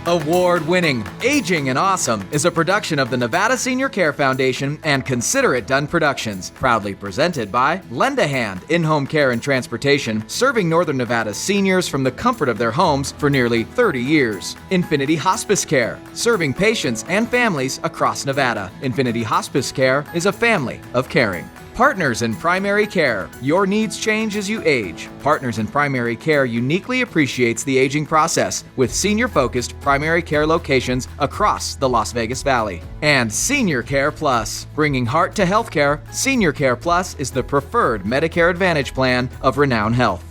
Award-winning Aging and Awesome is a production of the Nevada Senior Care Foundation and Consider It Done Productions, proudly presented by Lend a Hand In-Home Care and Transportation, serving Northern Nevada's seniors from the comfort of their homes for nearly 30 years. Infinity Hospice Care, serving patients and families across Nevada. Infinity Hospice Care is a family of caring. Partners in Primary Care. Your needs change as you age. Partners in Primary Care uniquely appreciates the aging process with senior-focused primary care locations across the Las Vegas Valley. And Senior Care Plus. Bringing heart to healthcare, Senior Care Plus is the preferred Medicare Advantage plan of Renown Health.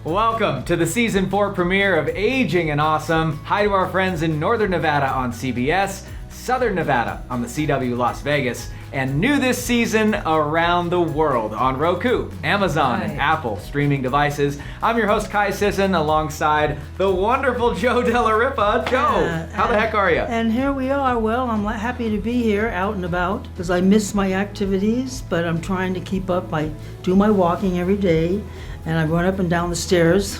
Welcome to the Season 4 premiere of Aging and Awesome. Hi to our friends in Northern Nevada on CBS, Southern Nevada on the CW Las Vegas, and new this season around the world on Roku, Amazon, and Apple streaming devices. I'm your host, Kai Sisson, alongside the wonderful Joe Della Ripa. Joe, how the heck are you? And here we are. Well, I'm happy to be here out and about because I miss my activities, but I'm trying to keep up. I do my walking every day, and I run up and down the stairs.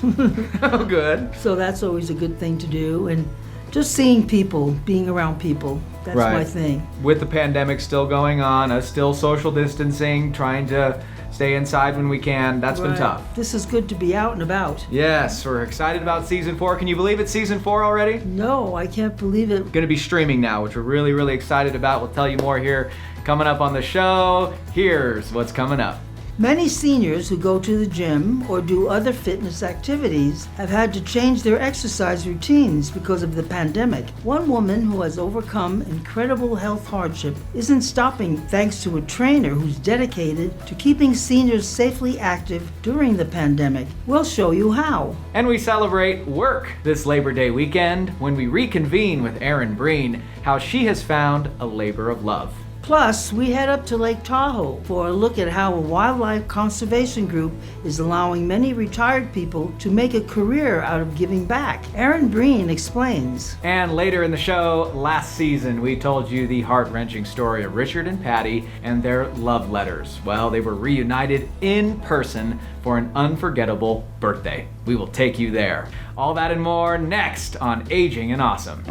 Oh, good. So that's always a good thing to do. And just seeing people, being around people, that's my thing. With the pandemic still going on, still social distancing, trying to stay inside when we can, that's been tough. This is good to be out and about. Yes, we're excited about Season 4. Can you believe it's Season 4 already? No, I can't believe it. Going to be streaming now, which we're really, really excited about. We'll tell you more here coming up on the show. Here's what's coming up. Many seniors who go to the gym or do other fitness activities have had to change their exercise routines because of the pandemic. One woman who has overcome incredible health hardship isn't stopping thanks to a trainer who's dedicated to keeping seniors safely active during the pandemic. We'll show you how. And we celebrate work this Labor Day weekend when we reconvene with Erin Breen, how she has found a labor of love. Plus, we head up to Lake Tahoe for a look at how a wildlife conservation group is allowing many retired people to make a career out of giving back. Erin Breen explains. And later in the show, last season, we told you the heart-wrenching story of Richard and Patty and their love letters. Well, they were reunited in person for an unforgettable birthday. We will take you there. All that and more next on Aging and Awesome.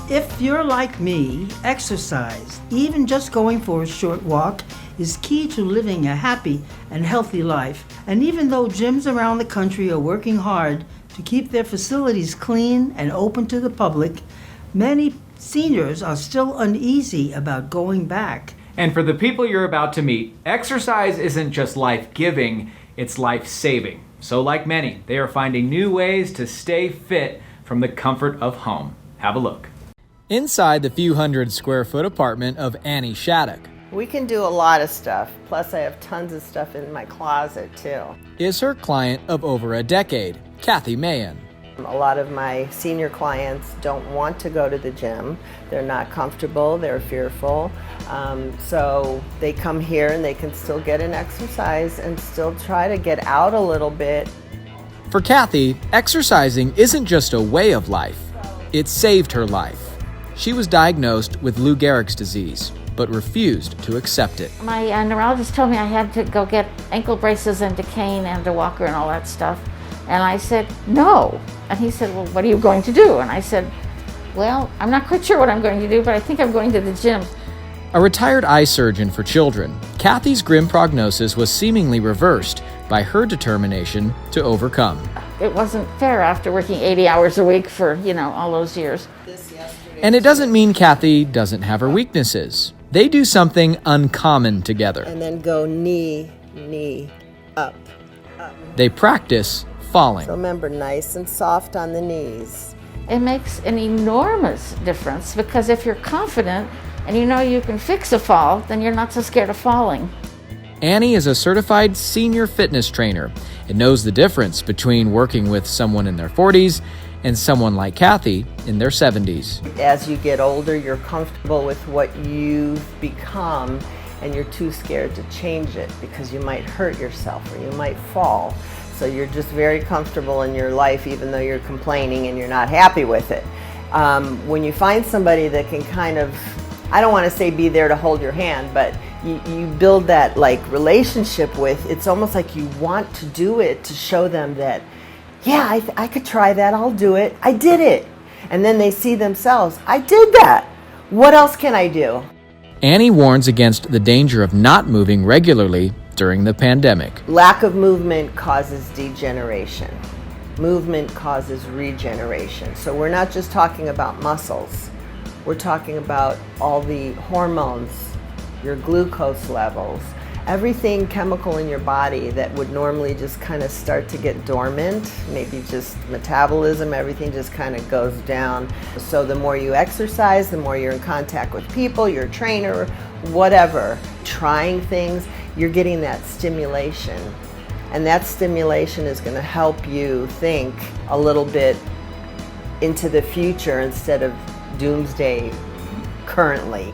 If you're like me, exercise, even just going for a short walk, is key to living a happy and healthy life. And even though gyms around the country are working hard to keep their facilities clean and open to the public, many seniors are still uneasy about going back. And for the people you're about to meet, exercise isn't just life-giving, it's life-saving. So like many, they are finding new ways to stay fit from the comfort of home. Have a look. Inside the few hundred square foot apartment of Annie Shattuck. We can do a lot of stuff, plus I have tons of stuff in my closet too. Is her client of over a decade, Kathy Mahan. A lot of my senior clients don't want to go to the gym. They're not comfortable, they're fearful. So they come here and they can still get an exercise and still try to get out a little bit. For Kathy, exercising isn't just a way of life, it saved her life. She was diagnosed with Lou Gehrig's disease, but refused to accept it. My neurologist told me I had to go get ankle braces and a cane and a walker and all that stuff. And I said, no. And he said, well, what are you going to do? And I said, well, I'm not quite sure what I'm going to do, but I think I'm going to the gym. A retired eye surgeon for children, Kathy's grim prognosis was seemingly reversed by her determination to overcome. It wasn't fair after working 80 hours a week for, all those years. And it doesn't mean Kathy doesn't have her weaknesses. They do something uncommon together. And then go knee, up. They practice falling. So remember, nice and soft on the knees. It makes an enormous difference because if you're confident and you know you can fix a fall, then you're not so scared of falling. Annie is a certified senior fitness trainer and knows the difference between working with someone in their 40s and someone like Kathy in their 70s. As you get older, you're comfortable with what you've become, and you're too scared to change it because you might hurt yourself or you might fall. So you're just very comfortable in your life even though you're complaining and you're not happy with it. When you find somebody that can kind of, I don't want to say be there to hold your hand, but you build that like relationship with, it's almost like you want to do it to show them that, yeah, I could try that, I'll do it, I did it. And then they see themselves, I did that. What else can I do? Annie warns against the danger of not moving regularly during the pandemic. Lack of movement causes degeneration. Movement causes regeneration. So we're not just talking about muscles. We're talking about all the hormones, your glucose levels, everything chemical in your body that would normally just kind of start to get dormant, maybe just metabolism, everything just kind of goes down. So the more you exercise, the more you're in contact with people, your trainer, whatever, trying things, you're getting that stimulation. And that stimulation is going to help you think a little bit into the future instead of doomsday currently.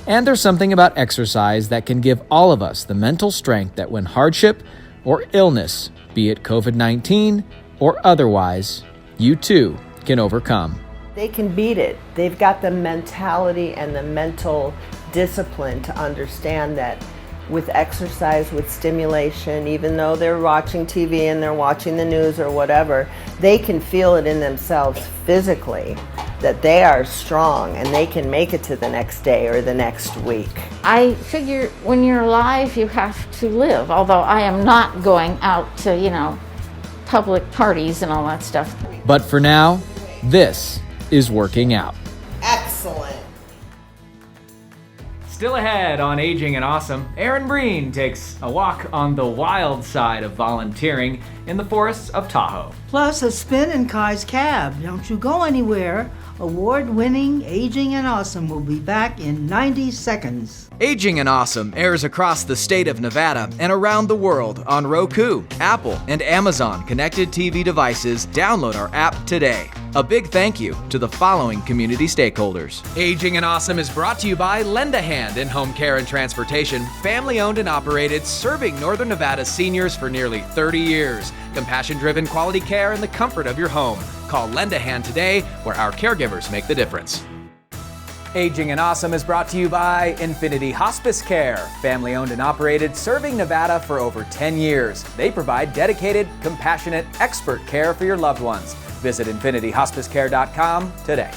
And there's something about exercise that can give all of us the mental strength that when hardship or illness, be it COVID-19 or otherwise, you too can overcome. They can beat it. They've got the mentality and the mental discipline to understand that with exercise, with stimulation, even though they're watching TV and they're watching the news or whatever, they can feel it in themselves physically that they are strong and they can make it to the next day or the next week. I figure when you're alive, you have to live, although I am not going out to, public parties and all that stuff. But for now, this is working out. Excellent. Still ahead on Aging and Awesome, Erin Breen takes a walk on the wild side of volunteering in the forests of Tahoe. Plus a spin in Kai's cab. Don't you go anywhere. Award-winning Aging and Awesome will be back in 90 seconds. Aging and Awesome airs across the state of Nevada and around the world on Roku, Apple, and Amazon connected TV devices. Download our app today. A big thank you to the following community stakeholders. Aging and Awesome is brought to you by Lend a Hand in Home Care and Transportation, family-owned and operated, serving Northern Nevada seniors for nearly 30 years. Compassion-driven quality care in the comfort of your home. Call Lend a Hand today, where our caregivers make the difference. Aging and Awesome is brought to you by Infinity Hospice Care, family-owned and operated, serving Nevada for over 10 years. They provide dedicated, compassionate, expert care for your loved ones. Visit infinityhospicecare.com today.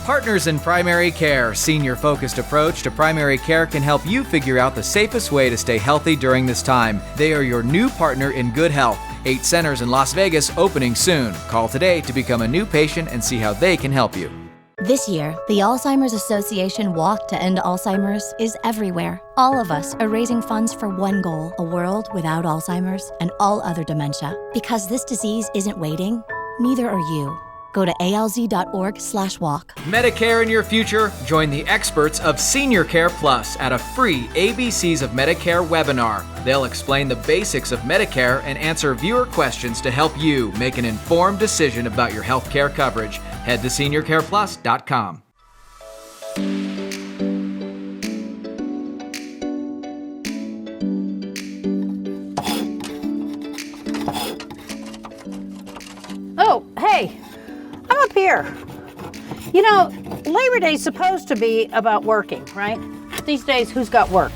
Partners in Primary Care, senior-focused approach to primary care can help you figure out the safest way to stay healthy during this time. They are your new partner in good health. 8 centers in Las Vegas opening soon. Call today to become a new patient and see how they can help you. This year, the Alzheimer's Association Walk to End Alzheimer's is everywhere. All of us are raising funds for one goal, a world without Alzheimer's and all other dementia. Because this disease isn't waiting, neither are you. Go to alz.org/walk. Medicare in your future? Join the experts of Senior Care Plus at a free ABCs of Medicare webinar. They'll explain the basics of Medicare and answer viewer questions to help you make an informed decision about your health care coverage. Head to seniorcareplus.com. Oh, hey, I'm up here. Labor Day's supposed to be about working, right? These days, who's got work?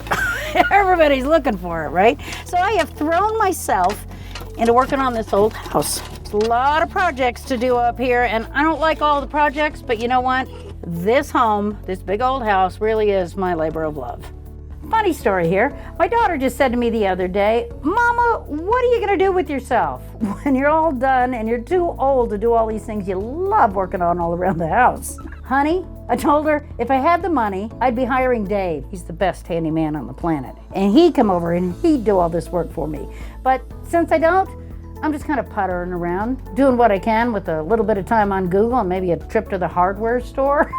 Everybody's looking for it, right? So I have thrown myself into working on this old house. There's a lot of projects to do up here, and I don't like all the projects, but you know what? This home, this big old house, really is my labor of love. Funny story here. My daughter just said to me the other day, "Mama, what are you gonna do with yourself when you're all done and you're too old to do all these things you love working on all around the house?" Honey, I told her if I had the money, I'd be hiring Dave. He's the best handyman on the planet. And he'd come over and he'd do all this work for me. But since I don't, I'm just kind of puttering around, doing what I can with a little bit of time on Google and maybe a trip to the hardware store.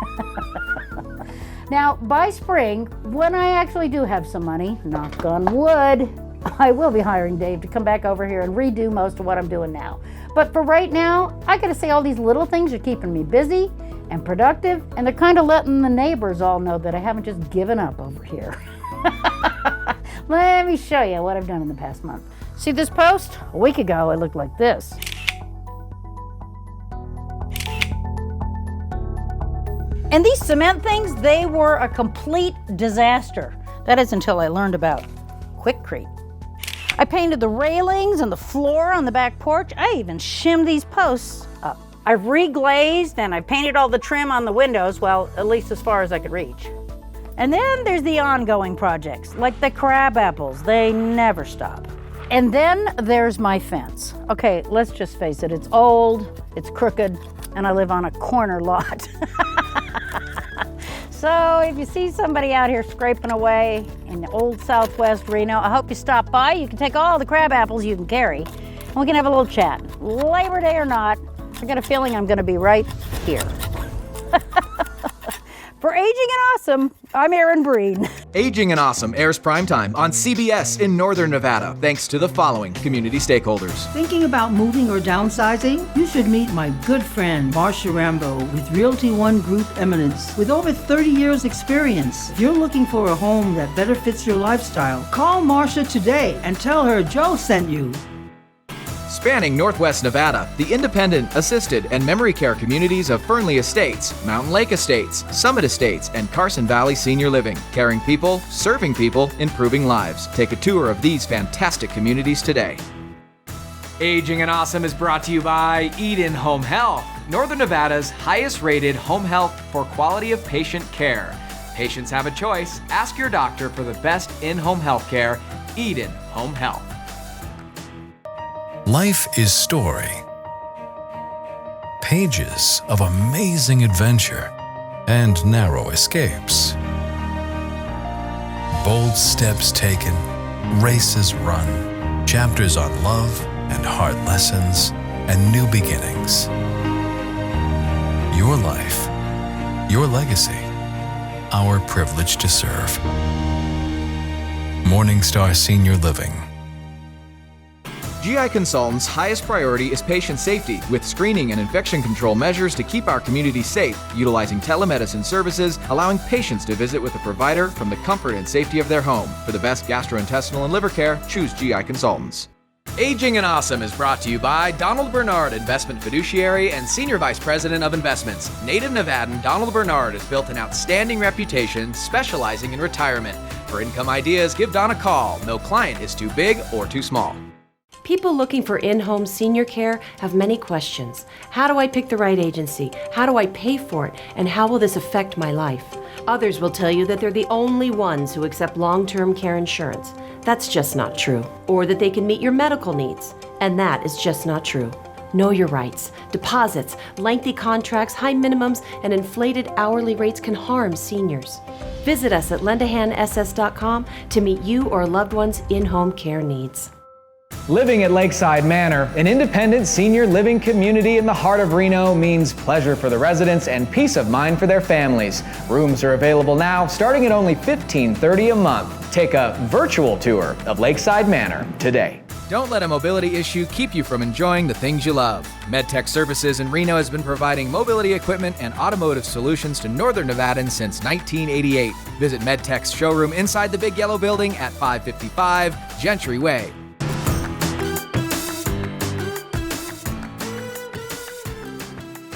Now, by spring, when I actually do have some money, knock on wood, I will be hiring Dave to come back over here and redo most of what I'm doing now. But for right now, I gotta say all these little things are keeping me busy and productive, and they're kind of letting the neighbors all know that I haven't just given up over here. Let me show you what I've done in the past month. See this post? A week ago, it looked like this. And these cement things, they were a complete disaster. That is until I learned about Quickcrete. I painted the railings and the floor on the back porch. I even shimmed these posts up. I've reglazed and I painted all the trim on the windows, well, at least as far as I could reach. And then there's the ongoing projects, like the crab apples. They never stop. And then there's my fence. Okay, let's just face it, it's old, it's crooked, and I live on a corner lot. So if you see somebody out here scraping away in the old Southwest Reno, I hope you stop by. You can take all the crab apples you can carry, and we can have a little chat. Labor Day or not, I got a feeling I'm gonna be right here. For Aging and Awesome, I'm Erin Breen. Aging and Awesome airs primetime on CBS in Northern Nevada, thanks to the following community stakeholders. Thinking about moving or downsizing? You should meet my good friend, Marcia Rambo, with Realty One Group Eminence. With over 30 years experience, if you're looking for a home that better fits your lifestyle, call Marcia today and tell her Joe sent you. Spanning Northwest Nevada, the independent, assisted, and memory care communities of Fernley Estates, Mountain Lake Estates, Summit Estates, and Carson Valley Senior Living. Caring people, serving people, improving lives. Take a tour of these fantastic communities today. Aging and Awesome is brought to you by Eden Home Health, Northern Nevada's highest rated home health for quality of patient care. Patients have a choice. Ask your doctor for the best in-home health care. Eden Home Health. Life is story. Pages of amazing adventure and narrow escapes. Bold steps taken, races run, chapters on love and hard lessons and new beginnings. Your life, your legacy, our privilege to serve. Morningstar Senior Living. GI Consultants' highest priority is patient safety, with screening and infection control measures to keep our community safe, utilizing telemedicine services, allowing patients to visit with a provider from the comfort and safety of their home. For the best gastrointestinal and liver care, choose GI Consultants. Aging and Awesome is brought to you by Donald Bernard, Investment Fiduciary and Senior Vice President of Investments. Native Nevadan Donald Bernard has built an outstanding reputation specializing in retirement. For income ideas, give Don a call. No client is too big or too small. People looking for in-home senior care have many questions. How do I pick the right agency? How do I pay for it? And how will this affect my life? Others will tell you that they're the only ones who accept long-term care insurance. That's just not true. Or that they can meet your medical needs. And that is just not true. Know your rights. Deposits, lengthy contracts, high minimums, and inflated hourly rates can harm seniors. Visit us at lendahandss.com to meet you or a loved one's in-home care needs. Living at Lakeside Manor, an independent senior living community in the heart of Reno, means pleasure for the residents and peace of mind for their families. Rooms are available now, starting at only $15.30 a month. Take a virtual tour of Lakeside Manor today. Don't let a mobility issue keep you from enjoying the things you love. MedTech Services in Reno has been providing mobility equipment and automotive solutions to Northern Nevadans since 1988. Visit MedTech's showroom inside the Big Yellow Building at 555 Gentry Way.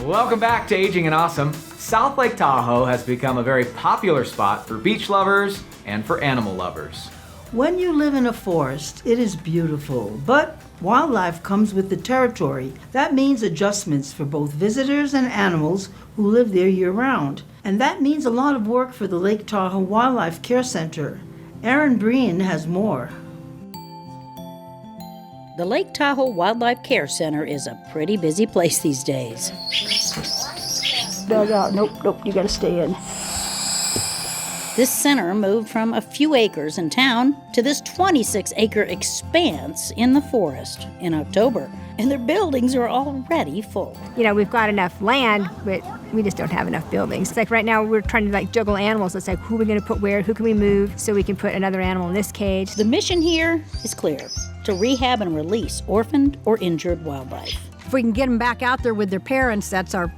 Welcome back to Aging and Awesome. South Lake Tahoe has become a very popular spot for beach lovers and for animal lovers. When you live in a forest, it is beautiful, but wildlife comes with the territory. That means adjustments for both visitors and animals who live there year-round. And that means a lot of work for the Lake Tahoe Wildlife Care Center. Erin Breen has more. The Lake Tahoe Wildlife Care Center is a pretty busy place these days. Bug out. Nope, you gotta stay in. This center moved from a few acres in town to this 26-acre expanse in the forest in October, and their buildings are already full. You know, we've got enough land, but we just don't have enough buildings. It's like right now we're trying to juggle animals. It's like, who are we going to put where? Who can we move so we can put another animal in this cage? The mission here is clear: to rehab and release orphaned or injured wildlife. If we can get them back out there with their parents, that's our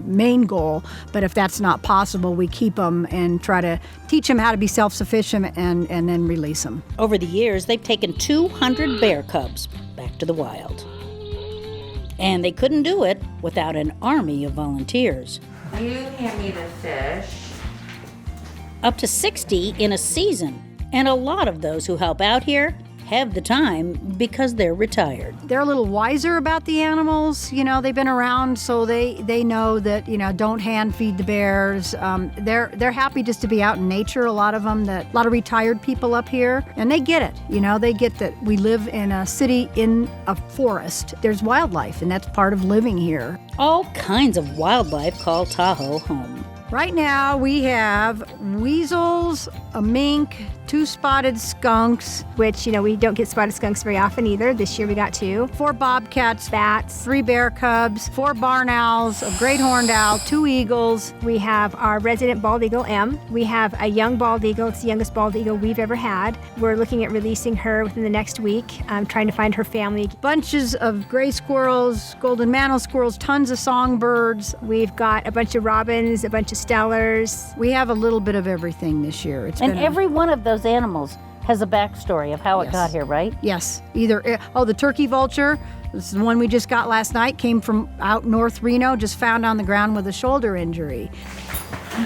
main goal. But if that's not possible, we keep them and try to teach them how to be self-sufficient and then release them. Over the years, they've taken 200 bear cubs back to the wild. And they couldn't do it without an army of volunteers. You hand me the fish. Up to 60 in a season. And a lot of those who help out here have the time because they're retired. They're a little wiser about the animals. You know, they've been around, so they know that, don't hand feed the bears. They're happy just to be out in nature, a lot of them, a lot of retired people up here, and they get it. They get that we live in a city in a forest. There's wildlife, and that's part of living here. All kinds of wildlife call Tahoe home. Right now we have weasels, a mink, 2 spotted skunks, which, we don't get spotted skunks very often either. This year we got 2. 4 bobcats, bats, 3 bear cubs, 4 barn owls, a great horned owl, 2 eagles. We have our resident bald eagle, M. We have a young bald eagle. It's the youngest bald eagle we've ever had. We're looking at releasing her within the next week. I'm trying to find her family. Bunches of gray squirrels, golden mantle squirrels, tons of songbirds. We've got a bunch of robins, a bunch of stellars. We have a little bit of everything this year. And every one of those animals has a backstory of how it got here, right? Yes. The turkey vulture, this is the one we just got last night, came from out north Reno, just found on the ground with a shoulder injury.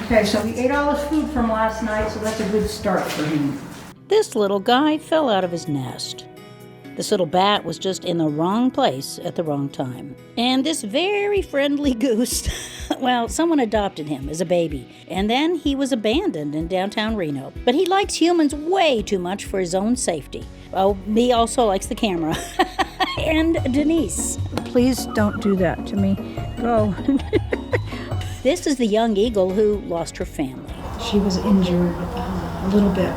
Okay, so we ate all his food from last night, so that's a good start for him. This little guy fell out of his nest. This little bat was just in the wrong place at the wrong time. And this very friendly goose, well, someone adopted him as a baby, and then he was abandoned in downtown Reno. But he likes humans way too much for his own safety. Oh, he also likes the camera. And Denise. Please don't do that to me. Go. This is the young eagle who lost her family. She was injured a little bit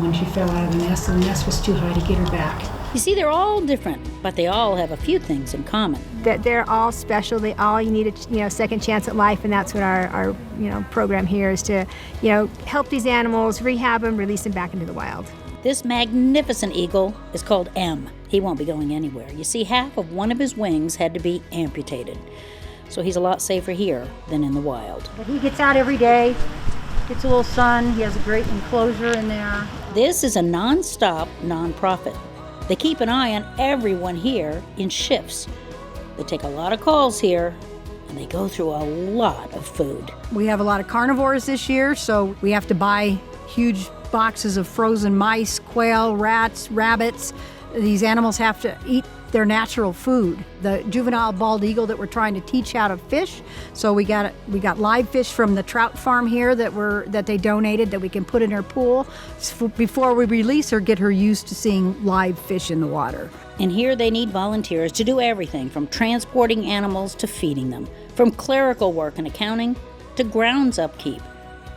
when she fell out of the nest, and the nest was too high to get her back. You see, they're all different, but they all have a few things in common. That they're all special. They all, you need a second chance at life, and that's what our program here is to, help these animals, rehab them, release them back into the wild. This magnificent eagle is called M. He won't be going anywhere. You see, half of one of his wings had to be amputated, so he's a lot safer here than in the wild. But he gets out every day, gets a little sun. He has a great enclosure in there. This is a non-stop nonprofit. They keep an eye on everyone here in shifts. They take a lot of calls here, and they go through a lot of food. We have a lot of carnivores this year, so we have to buy huge boxes of frozen mice, quail, rats, rabbits. These animals have to eat their natural food. The juvenile bald eagle that we're trying to teach how to fish. So we got live fish from the trout farm here that they donated that we can put in her pool before we release her, get her used to seeing live fish in the water. And here they need volunteers to do everything from transporting animals to feeding them, from clerical work and accounting to grounds upkeep.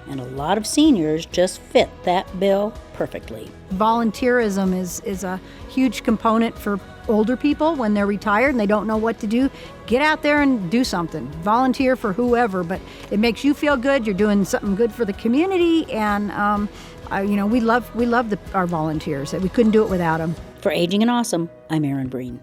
And a lot of seniors just fit that bill perfectly. Volunteerism is a huge component for older people when they're retired and they don't know what to do. Get out there and do something. Volunteer for whoever, but it makes you feel good. You're doing something good for the community, and we love our volunteers. We couldn't do it without them. For Aging and Awesome, I'm Erin Breen.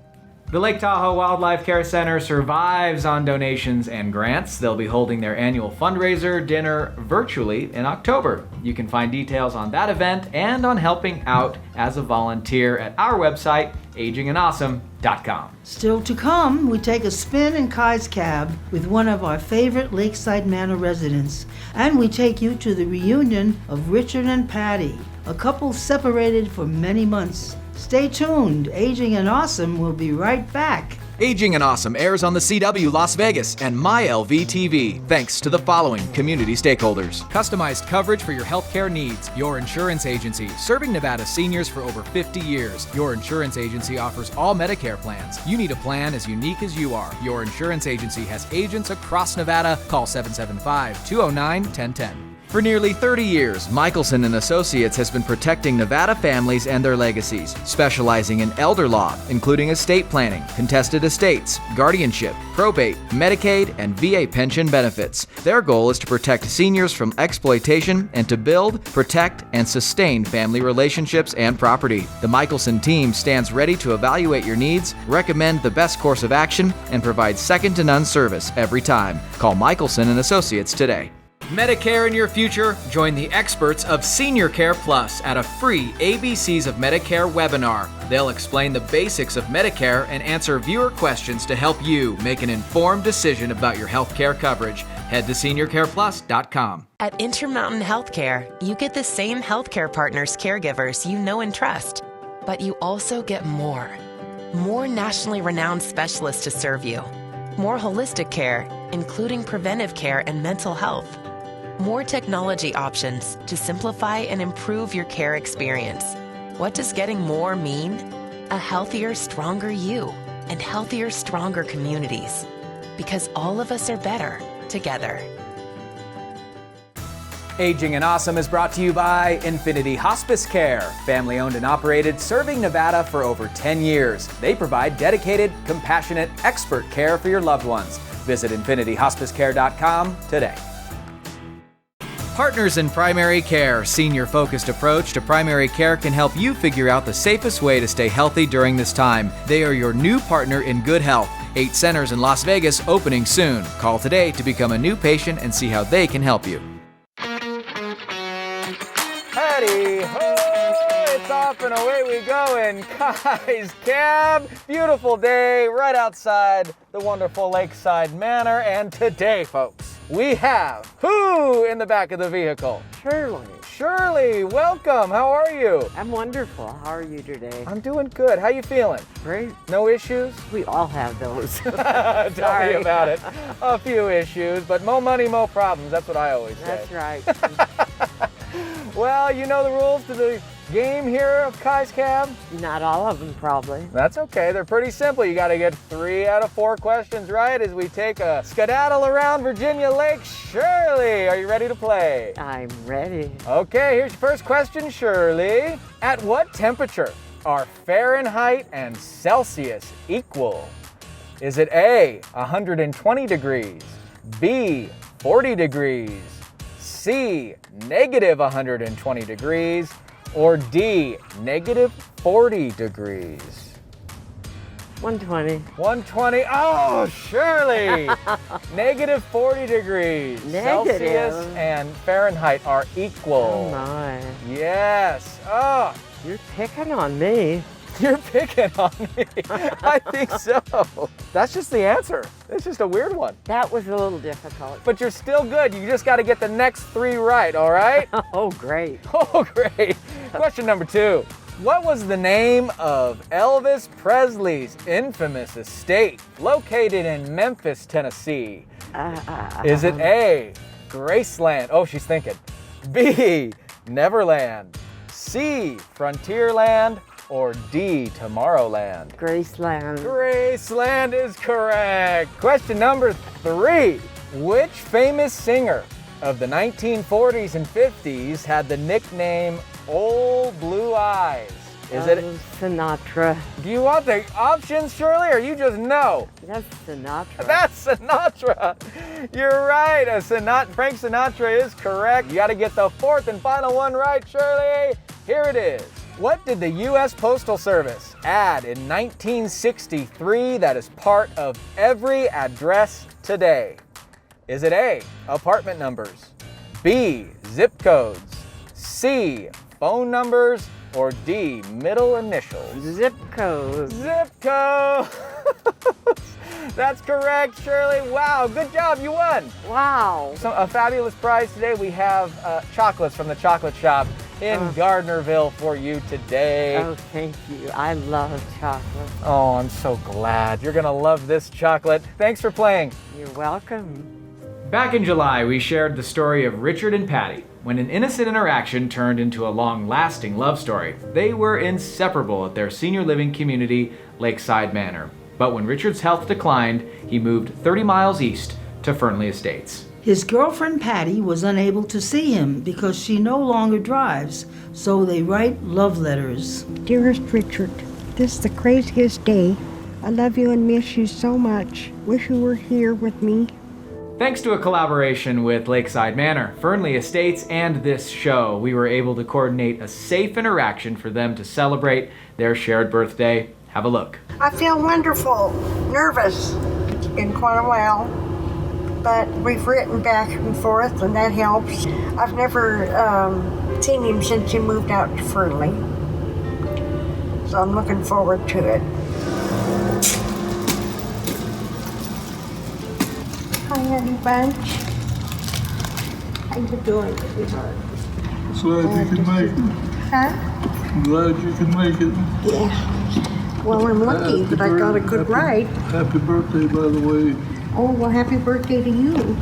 The Lake Tahoe Wildlife Care Center survives on donations and grants. They'll be holding their annual fundraiser dinner virtually in October. You can find details on that event and on helping out as a volunteer at our website, agingandawesome.com. Still to come, we take a spin in Kai's cab with one of our favorite Lakeside Manor residents, and we take you to the reunion of Richard and Patty, a couple separated for many months. Stay tuned. Aging and Awesome will be right back. Aging and Awesome airs on the CW Las Vegas and MyLV TV, thanks to the following community stakeholders. Customized coverage for your healthcare needs. Your Insurance Agency, serving Nevada seniors for over 50 years. Your Insurance Agency offers all Medicare plans. You need a plan as unique as you are. Your Insurance Agency has agents across Nevada. Call 775-209-1010. For nearly 30 years, Michelson & Associates has been protecting Nevada families and their legacies, specializing in elder law, including estate planning, contested estates, guardianship, probate, Medicaid, and VA pension benefits. Their goal is to protect seniors from exploitation and to build, protect, and sustain family relationships and property. The Michelson team stands ready to evaluate your needs, recommend the best course of action, and provide second-to-none service every time. Call Michelson & Associates today. Medicare in your future? Join the experts of Senior Care Plus at a free ABCs of Medicare webinar. They'll explain the basics of Medicare and answer viewer questions to help you make an informed decision about your health care coverage. Head to seniorcareplus.com. At Intermountain Healthcare, you get the same healthcare partners, caregivers you know and trust, but you also get more. More nationally renowned specialists to serve you. More holistic care, including preventive care and mental health. More technology options to simplify and improve your care experience. What does getting more mean? A healthier, stronger you and healthier, stronger communities. Because all of us are better together. Aging and Awesome is brought to you by Infinity Hospice Care, family owned and operated, serving Nevada for over 10 years. They provide dedicated, compassionate, expert care for your loved ones. Visit infinityhospicecare.com today. Partners in Primary Care, senior-focused approach to primary care can help you figure out the safest way to stay healthy during this time. They are your new partner in good health. 8 centers in Las Vegas opening soon. Call today to become a new patient and see how they can help you. Howdy ho! It's off and away we go in Kai's Cab. Beautiful day right outside the wonderful Lakeside Manor. And today, folks, we have who in the back of the vehicle? Shirley. Shirley, welcome. How are you? I'm wonderful. How are you today? I'm doing good. How you feeling? Great. No issues? We all have those. Tell me about it. A few issues, but more money, more problems. That's what I always say. That's right. Well, you know the rules to the game here of Kai's Cab? Not all of them, probably. That's okay. They're pretty simple. You got to get 3 out of 4 questions right as we take a skedaddle around Virginia Lake. Shirley, are you ready to play? I'm ready. Okay, here's your first question, Shirley. At what temperature are Fahrenheit and Celsius equal? Is it A, 120 degrees, B, 40 degrees, C, negative 120 degrees, or D, negative 40 degrees? 120. 120. Oh, Shirley! Negative 40 degrees. Negative. Celsius and Fahrenheit are equal. Oh, my. Yes. Oh. You're picking on me. You're picking on me. I think so. That's just the answer. It's just a weird one. That was a little difficult. But you're still good. You just got to get the next 3 right, all right? Oh, great. Oh, great. Question number 2. What was the name of Elvis Presley's infamous estate located in Memphis, Tennessee? Is it A, Graceland? Oh, she's thinking. B, Neverland. C, Frontierland. Or D, Tomorrowland? Graceland. Graceland is correct. Question number 3. Which famous singer of the 1940s and 50s had the nickname Old Blue Eyes? Is it Sinatra? Do you want the options, Shirley, or you just know? That's Sinatra. That's Sinatra. You're right. Frank Sinatra is correct. You got to get the 4th and final one right, Shirley. Here it is. What did the U.S. Postal Service add in 1963 that is part of every address today? Is it A, apartment numbers, B, zip codes, C, phone numbers, or D, middle initials? Zip codes. Zip codes. That's correct, Shirley. Wow, good job. You won. Wow. A fabulous prize today. We have chocolates from the chocolate shop in Gardnerville for you today. Oh, thank you. I love chocolate. Oh, I'm so glad. You're going to love this chocolate. Thanks for playing. You're welcome. Back in July, we shared the story of Richard and Patty. When an innocent interaction turned into a long-lasting love story, they were inseparable at their senior living community, Lakeside Manor. But when Richard's health declined, he moved 30 miles east to Fernley Estates. His girlfriend Patty was unable to see him because she no longer drives, so they write love letters. Dearest Richard, this is the craziest day. I love you and miss you so much. Wish you were here with me. Thanks to a collaboration with Lakeside Manor, Fernley Estates, and this show, we were able to coordinate a safe interaction for them to celebrate their shared birthday. Have a look. I feel wonderful. Nervous. It's been quite a while, but we've written back and forth, and that helps. I've never seen him since he moved out to Fernley, so I'm looking forward to it. Hi, honey bunch. How you doing, sweetheart? Glad you can make it. Huh? Glad you can make it. Yeah. Well, I'm lucky that I got a good ride. Happy birthday, by the way. Oh, well, happy birthday to you.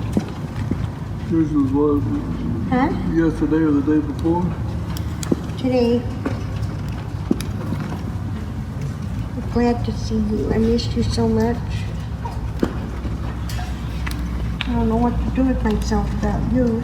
Yours was what? Huh? Yesterday or the day before? Today. I'm glad to see you. I missed you so much. I don't know what to do with myself without you.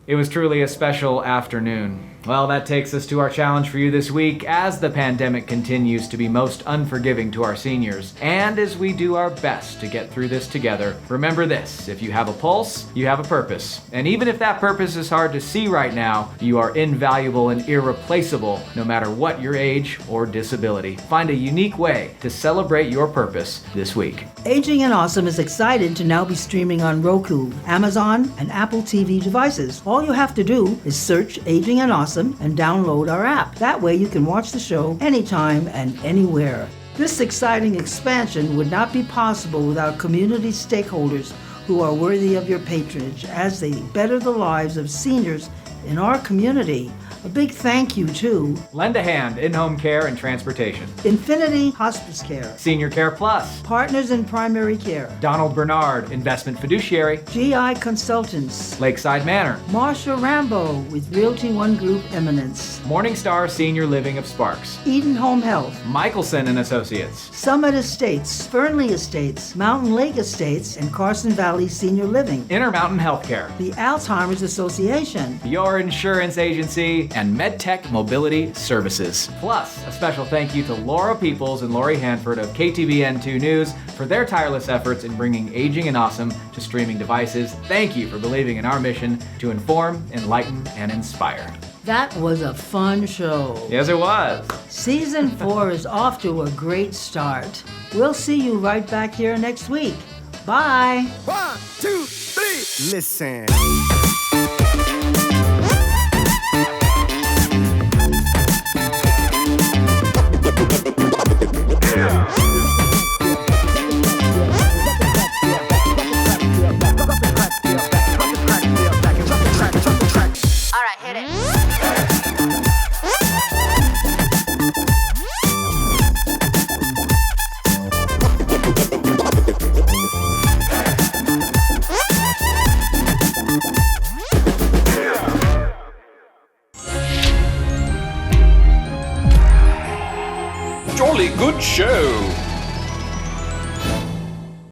It was truly a special afternoon. Well, that takes us to our challenge for you this week as the pandemic continues to be most unforgiving to our seniors. And as we do our best to get through this together, remember this: if you have a pulse, you have a purpose. And even if that purpose is hard to see right now, you are invaluable and irreplaceable no matter what your age or disability. Find a unique way to celebrate your purpose this week. Aging and Awesome is excited to now be streaming on Roku, Amazon, and Apple TV devices. All you have to do is search Aging and Awesome and download our app. That way you can watch the show anytime and anywhere. This exciting expansion would not be possible without community stakeholders who are worthy of your patronage as they better the lives of seniors in our community. A big thank you to Lend a Hand In-Home Care and Transportation, Infinity Hospice Care, Senior Care Plus, Partners in Primary Care, Donald Bernard Investment Fiduciary, GI Consultants, Lakeside Manor, Marsha Rambo with Realty One Group Eminence, Morningstar Senior Living of Sparks, Eden Home Health, Michelson and Associates, Summit Estates, Fernley Estates, Mountain Lake Estates, and Carson Valley Senior Living, Intermountain Healthcare, the Alzheimer's Association, Your Insurance Agency, and MedTech Mobility Services. Plus, a special thank you to Laura Peoples and Lori Hanford of KTVN2 News for their tireless efforts in bringing Aging and Awesome to streaming devices. Thank you for believing in our mission to inform, enlighten, and inspire. That was a fun show. Yes, it was. Season 4 is off to a great start. We'll see you right back here next week. Bye. 1, 2, 3. Listen. Jolly good show.